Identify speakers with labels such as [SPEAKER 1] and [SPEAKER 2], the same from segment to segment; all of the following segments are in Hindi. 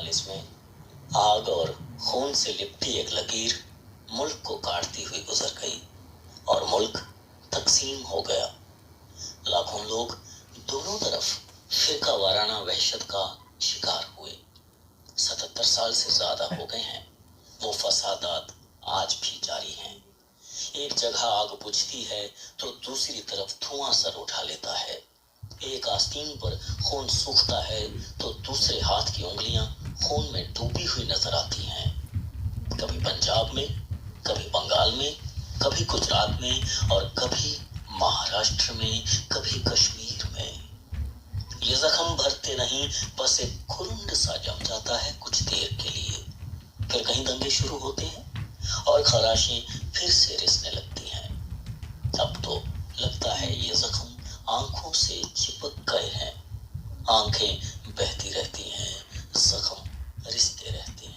[SPEAKER 1] 1945 में आग और खून से लिपटी एक लकीर मुल्क को काटती हुई गुजर गई और मुल्क तकसीम हो गया। लाखों लोग दोनों तरफ फिरका वाराना वहशत का शिकार हुए। 77 साल से ज्यादा हो गए हैं। वो फसादात आज भी जारी हैं। एक जगह आग बुझती है तो दूसरी तरफ धुआं सर उठा लेता है। एक आस्तीन पर खून सूखता है तो दूसरे हाथ की उंगलियां खून में डूबी हुई नजर आती हैं। कभी पंजाब में, कभी बंगाल में, कभी गुजरात में और कभी महाराष्ट्र में, कभी कश्मीर में। ये जख्म भरते नहीं, बस एक खुरुंड सा जम जाता है कुछ देर के लिए। फिर कहीं दंगे शुरू होते हैं और खराशें फिर से रिसने लगती हैं। अब तो लगता है ये जख्म आंखों से चिपक गए हैं। आंखें बहती रहती हैं, जख्म रिसते रहते हैं।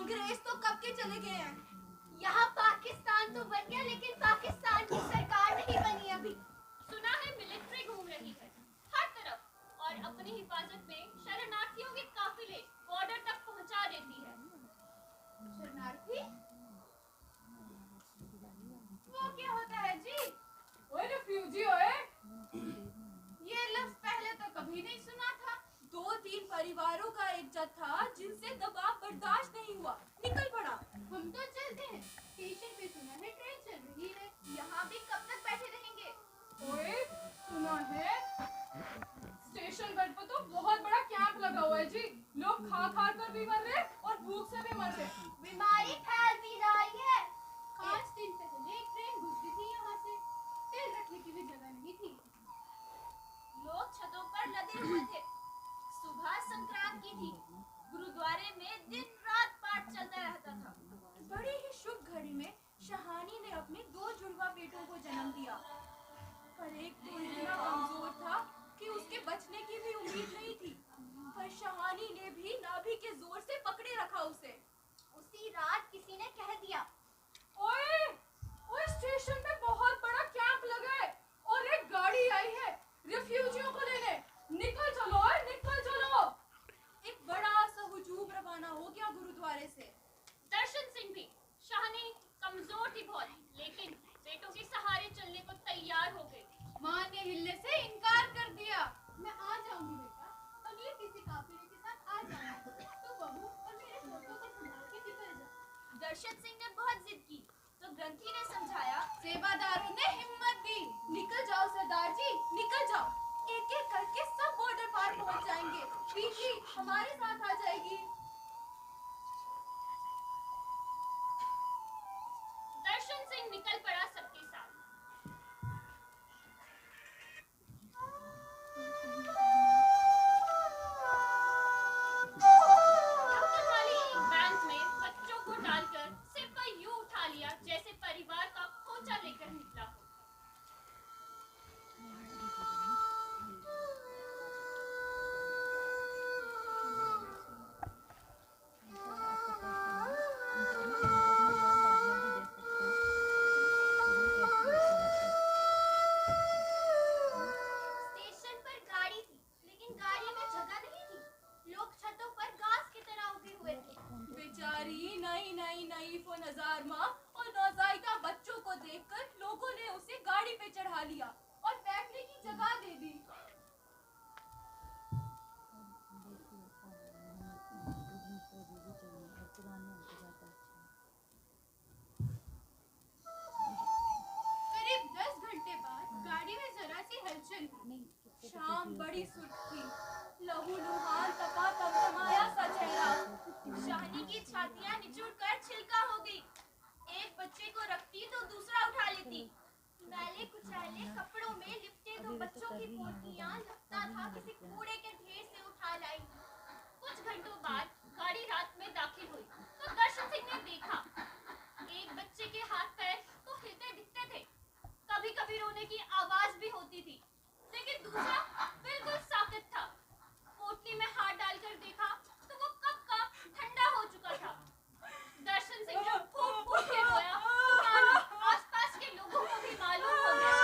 [SPEAKER 2] अंग्रेज तो कब के चले गए हैं।
[SPEAKER 3] यहाँ पाकिस्तान तो बन गया, लेकिन पाकिस्तान की सरकार नहीं बनी अभी।
[SPEAKER 4] सुना है मिलिट्री घूम रही है हर तरफ और अपनी हिफाजत में शरणार्थियों के काफिले बॉर्डर तक पहुंचा देती है।
[SPEAKER 3] शरणार्थी? वो क्या होता है जी?
[SPEAKER 2] ओए रिफ्यूजी ओए, ये लफ्ज पहले तो कभी नहीं सुना था। 2-3 परिवारों का एक जत्था जिनसे दबाव बर्दाश्त नहीं हुआ निकल पड़ा।
[SPEAKER 3] हम तो चलते हैं, स्टेशन पे सुना है ट्रेन चल रही है। यहाँ भी कब तक बैठे रहेंगे?
[SPEAKER 2] ओए सुना है स्टेशन बेड पर तो बहुत बड़ा कैंप लगा हुआ है जी। लोग खा खा कर भी मर रहे और भूख से भी मर रहे।
[SPEAKER 3] बीमारी फैल भी रही है। 5 दिन पहले एक ट्रेन गुजरी थी यहाँ से, तेल रखने की भी जगह नहीं थी।
[SPEAKER 4] लोग छतों पर लदे हुए थे। सुबह संक्रांत की थी। गुरुद्वारे में दिन रात पाठ चलता रहता था।
[SPEAKER 2] बड़ी ही शुभ घड़ी में शहानी ने अपने 2 जुड़वा बेटों को जन्म दिया, पर एक तो इतना कमजोर था कि उसके बचने की भी उम्मीद नहीं थी। पर शहानी ने भी नाभि के जोर से पकड़े रखा उसे।
[SPEAKER 3] उसी रात किसी ने कह दिया,
[SPEAKER 2] ओए ओए स्टेशन में बहुत बड़ा कैंप लगा है और एक गाड़ी आई है रिफ्यूजियों को लेने। निकल चलो ओए, निकल चलो। एक बड़ा सा हुजूम रवाना हो गया गुरुद्वारे से।
[SPEAKER 4] दर्शन सिंह भी, शाहनी कमजोर थी बहुत, लेकिन बेटों के सहारे चलने को तैयार हो गई।
[SPEAKER 2] माँ ने हिलने से इनकार कर दिया।
[SPEAKER 3] मैं आ जाऊंगी बेटा, अगले किसी काफिले के साथ आ जाऊंगी। तो बहू और मेरे पोतों को संभाल के निकल जा।
[SPEAKER 4] दर्शन सिंह ने बहुत जिद की तो ग्रंथी ने समझाया।
[SPEAKER 2] सेवादारों ने हिम्मत दी। निकल जाओ सरदार जी, निकल जाओ। एक एक करके सब बॉर्डर पार पहुंच जाएंगे। बीजी हमारे साथ आ जाएगी।
[SPEAKER 4] दर्शन सिंह निकल पड़ा सबके साथ। डॉक्टर वाली एक बैंक में बच्चों को डालकर सिर पर यूं उठा लिया जैसे परिवार का खोचा लेकर निकला हो।
[SPEAKER 3] स्टेशन पर गाड़ी थी, लेकिन गाड़ी में जगह नहीं थी। लोग छतों पर घास की तरह उगे हुए थे।
[SPEAKER 2] बेचारी नई नई नईफ और नजार माँ और नौजायदा बच्चों को देखकर लोगों ने उसे गाड़ी पे चढ़ा लिया और बैठने की जगह दे दी।
[SPEAKER 3] करीब 10 घंटे बाद गाड़ी में जरा सी हलचल हुई।
[SPEAKER 2] शाम बड़ी सुर्ख थी, लहू लुहान तपा तमतमाया सा चेहरा।
[SPEAKER 4] शाहनी की छातियां निचोड़कर छिलका हो गई। एक बच्चे को रखती तो दूसरा उठा लेती।
[SPEAKER 3] मैले कुचैले कपड़ों में लिपटे 2 बच्चों की पोटलियां लगता था किसी कूड़े के ढेर से उठा लाई।
[SPEAKER 4] कुछ घंटों बाद गाड़ी रात में दाखिल हुई तो दर्शन सिंह ने देखा एक बच्चे के हाथ पैर तो हिलते दिखते थे। कभी कभी रोने की आवाज भी होती थी, लेकिन दूसरा बिल्कुल साकित था। पोटली में हाथ डालकर देखा तो वो कब का ठंडा हो चुका था। दर्शन सिंह जब फूट फूट के रोया तो मानो आसपास के लोगों को भी मालूम हो गया।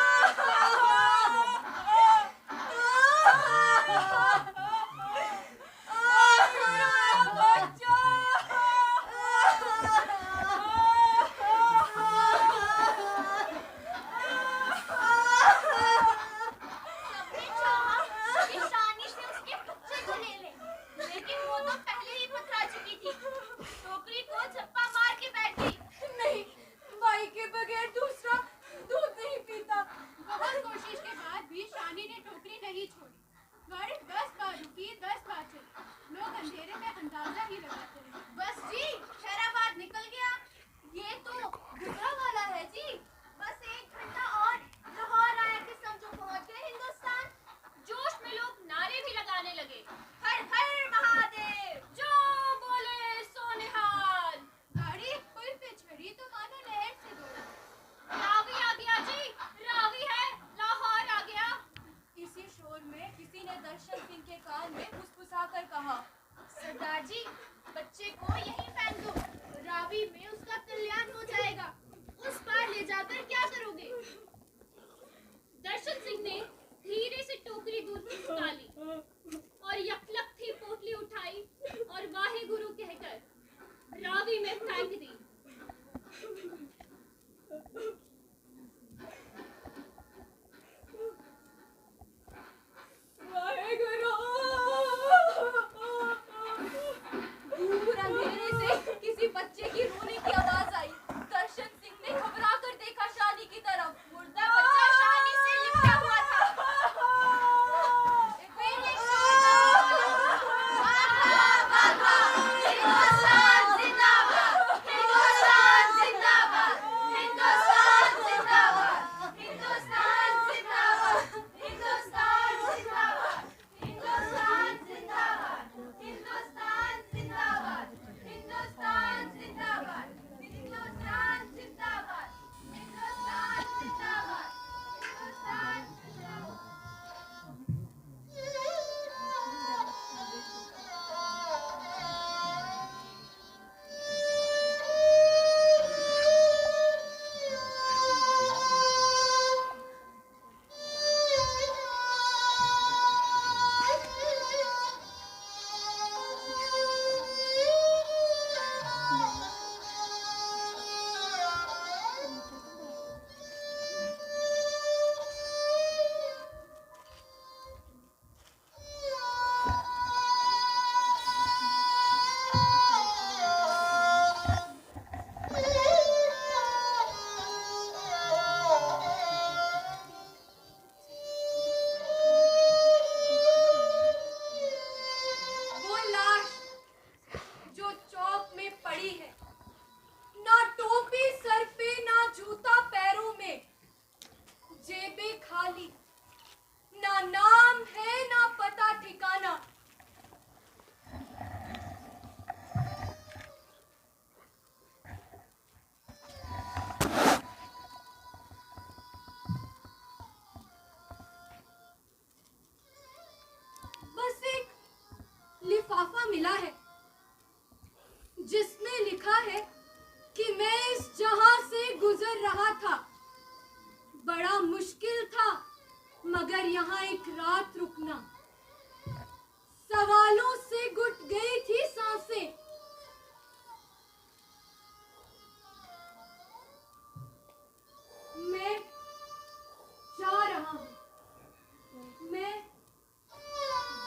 [SPEAKER 4] सबने चाहा
[SPEAKER 2] लिफाफा मिला है जिसमें लिखा है कि मैं इस जहां से गुजर रहा था। बड़ा मुश्किल था मगर यहाँ एक रात रुकना। सवालों से घुट गई थी सांसें। मैं जा रहा हूँ, मैं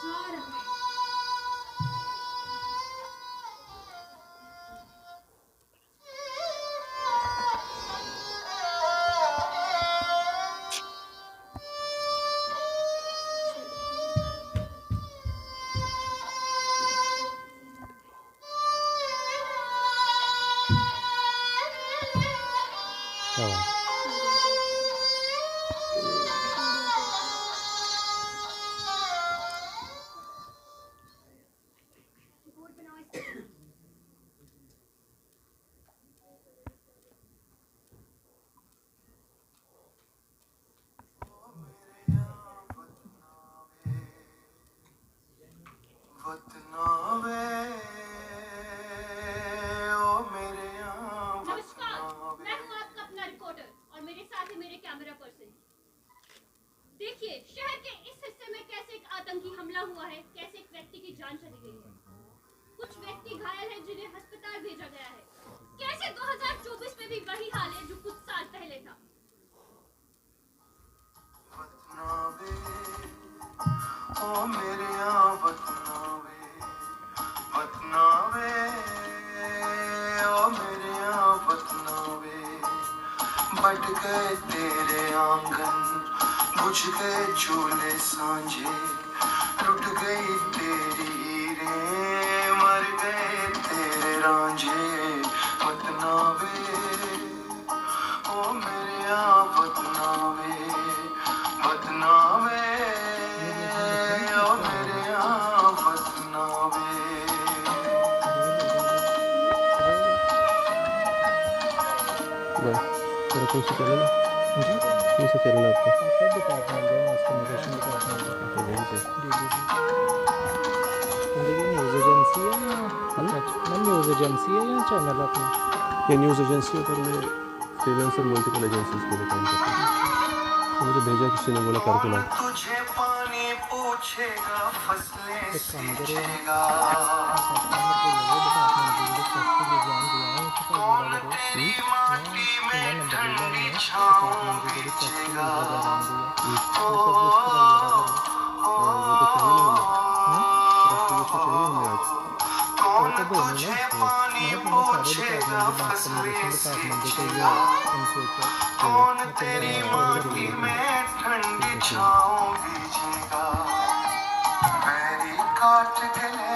[SPEAKER 2] जा रहा हूँ।
[SPEAKER 4] देखिए शहर के इस हिस्से में कैसे एक आतंकी हमला हुआ है, कैसे एक व्यक्ति की जान चली गई है, कुछ व्यक्ति घायल हैं जिन्हें अस्पताल भेजा गया है। कैसे 2024 में भी वही हाल है जो कुछ साल पहले था।
[SPEAKER 5] ओ मेरे वतनावे, वतनावे, ओ मेरे वतनावे, बढ़ गए तेरे आंगन, बुझ गए चूल्हे सांझे, टूट गई तेरी हीरें, मर गए तेरे रांझे। वतनावे, ओ मेरे वतनावे, वतनावे, ओ मेरे वतनावे।
[SPEAKER 6] तेरा कौन सा चैनल है? कौन सा चैनल है आपका?
[SPEAKER 7] डिपार्टमेंट है mass communication department news agency है या न्यूज़ एजेंसी है या चैनल अपना?
[SPEAKER 6] ये न्यूज़ एजेंसी पर मैं फ्रीलांसर मल्टीपल एजेंसीज के लिए काम करता हूँ। तो मुझे भेजा किसी ने, बोला करके ला।
[SPEAKER 5] तुझे पानी पूछेगा, फसलें सींचेगा, कौन तेरी माटी में ठंडी छाँव बीचेगा। कौन तुझे पानी पूछेगा, फसलें सींचेगा, कौन तेरी माटी में ठंडी छाँव बीचेगा। मेरी काट गले